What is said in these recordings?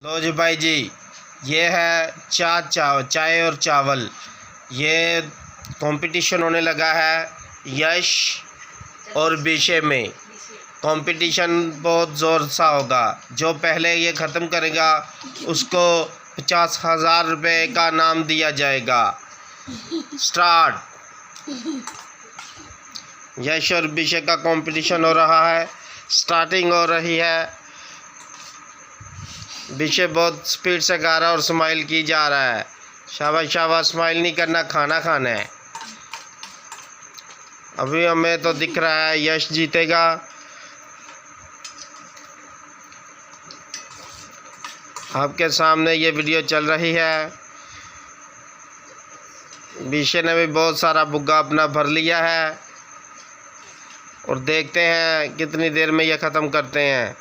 लो जी भाई जी, ये है चाय और चावल। ये कंपटीशन होने लगा है यश और विषय में। कंपटीशन बहुत ज़ोर सा होगा। जो पहले ये ख़त्म करेगा उसको 50,000 रुपये का नाम दिया जाएगा। स्टार्ट। यश और विषय का कंपटीशन हो रहा है। स्टार्टिंग हो रही है। विषय बहुत स्पीड से गा रहा है और स्माइल की जा रहा है। शाबाश शाबाश, स्माइल नहीं करना, खाना खाना है। अभी हमें तो दिख रहा है यश जीतेगा। आपके सामने ये वीडियो चल रही है। विषय ने भी बहुत सारा बुग्गा अपना भर लिया है और देखते हैं कितनी देर में ये ख़त्म करते हैं।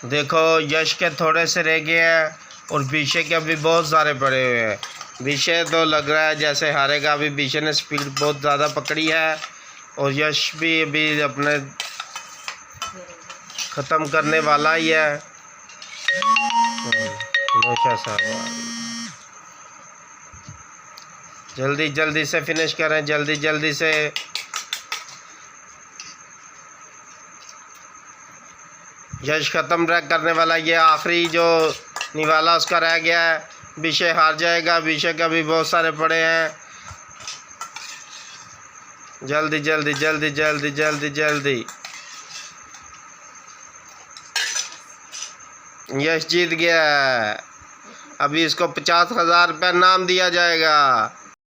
देखो, यश के थोड़े से रह गए हैं और विषय के अभी बहुत सारे पड़े हुए हैं। विषय तो लग रहा है जैसे हारेगा। अभी विषय ने स्पीड बहुत ज़्यादा पकड़ी है और यश भी अभी अपने ख़त्म करने वाला ही है। जल्दी जल्दी से फिनिश करें, जल्दी जल्दी से। यश ख़त्म करने वाला। ये आखिरी जो निवाला उसका रह गया है। विषय हार जाएगा। विषय का भी बहुत सारे पड़े हैं। जल्दी जल्दी जल्दी जल्दी जल्दी जल्दी। यश जीत गया। अभी इसको 50,000 रुपये नाम दिया जाएगा।